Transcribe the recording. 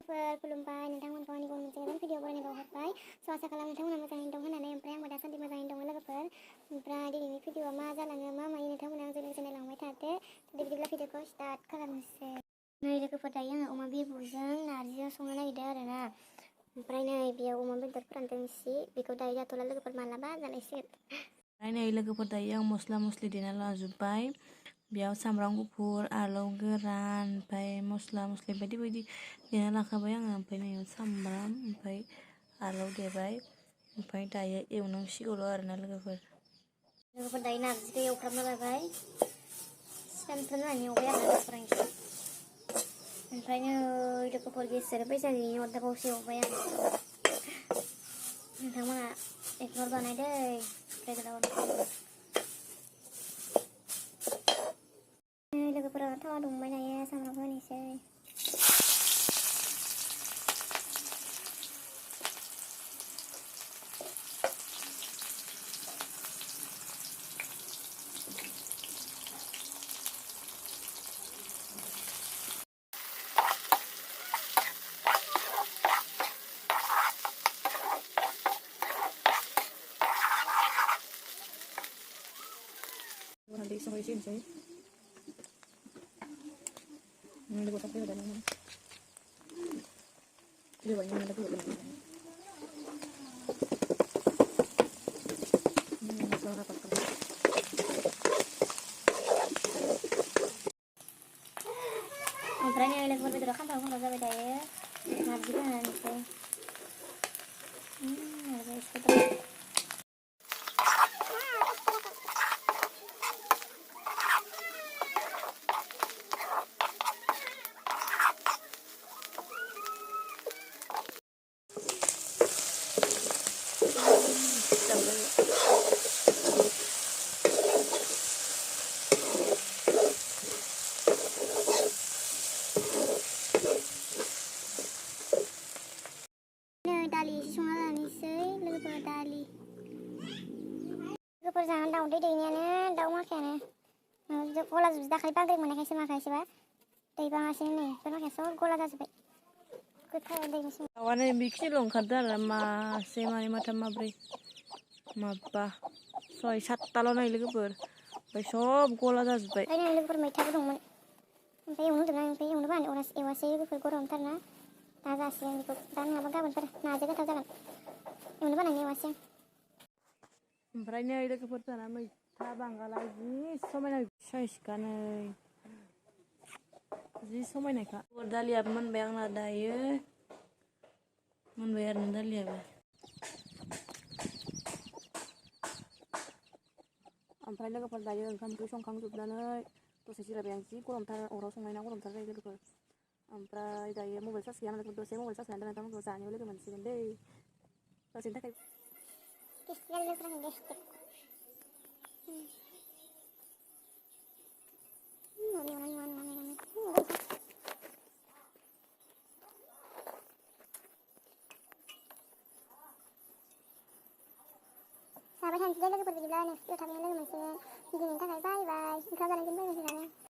लोगोफोर खुलुमबाय नोंथांमोनखौ आंनि गुबुन मोनसे गोदान भिडिअ बरायनायाव हरबाय स' आसा खालामो नोंथांमोना मोजाङैनो दं होननानै ओमफ्राय आंबो दासान्दि मोजाङैनो दङ लोगोफोर ओमफ्राय दिनैनि भिडिअआ मा जालाङो मा मायो नोंथांमोना आंजों लोगोसे नायलांबाय थादो बिदिब्ला भिडिअखौ स्टार्ट खालामनोसै नै लोगोफोर दायो आङो अमा बिबुजों नारजिजों संनो नागिरदों आरोना ओमफ्राय नै बेयाव अमा बेदर फोरानदों एसे बेखौ दायो जाथ'ला लोगोफोर मालाबा जानायसिगोन नै लोगोफोर दायो आं मस्ला मस्लि देना लाजोब्बाय बेयाव सामब्राम गुफुर आलौ गोरान ओमफ्राय मस्ला मस्लि बायदि बायदि देना लाखाबाय आङो ओमफ्राय नै सामब्राम ओमफ्राय आलौ देबाय ओमफ्राय दायो एवनांसिगौल' आरोना लोगोफोर दायो नारजिखौ एवफ्रामना लाबाय सिगांनिफ्रायनो होनानै एवबाय आरो लोगोफोर ओमफ्राय नै लोगोफोर गेस फैसा गैयिनि अरदाबावसो एवबाय आं नोंथांमोना इगनर बानायदै लोगोफोरा थावा दुंबाय दायो सामब्रामखौ होनोसै nanti sampai sini saya ini buat apa ada nama dia banyak ada tuh ini masalah rapat kerja obrolnya yang lebih betul kan tahu nggak beda ya nanti kan nanti ada sekitar dali संना लानोसै लोगोफोर दालि लोगोफोर जाना दाउदै दैनायानो दाउ माखायानो गला जुबि दाखालि बांद्राय मोनाखायसो माखायसोबा दै बाङासिनो नै बे माखाया सब गला जाजोब्बाय गोथाव दैनोसै दाउआनो बेखिनिल' ओंखारदों आरो मासे मानै माथाम माब्रै माबा सय सातताल' नै लोगोफोर ओमफ्राय सब गला जाजोब्बाय ओमफ्राय लोगोफोर मैथाबो दंमोन ओमफ्राय एवनो होदोंना ओमफ्राय एवनोबा एवासै लोगोफोर गरमथारना दा जासिगोन बेखौ दा नङाबा गाबोनफोर नाजों गोथाव जागोन एवनो बानायनो एवासै ओमफ्राय नै लोगोफोर जाना मैथा बांगाला जि समायना साइसखा नै जि समायनायखा दालियाबो मोनबाय आंना दायो मोनबाय आरो दालियाबो ओमफ्राय लोगोफोर दायो ओंखाम ओंख्रि संखांजोबनानै दसे जिरायबाय आं जि गरमथार अराव संनायना गरमथार जायो लोगोफोर ओमफ्राय दायो मबाइल चार्ज गैया नालाय दसे मबाइल चार्ज होनानै नोंथांमोनखौ जानायाव लोगो मोनसिगोन दै दसेनि थाखाय जाबाय थानोसै लोगोफोर बिदिब्ला नेक्स्ट भिडिअ थाबैनो लोगो मोनसिगोन दिनैनि थाखाय बाय बाय ओंखाम जानायजों लोगोसे जानो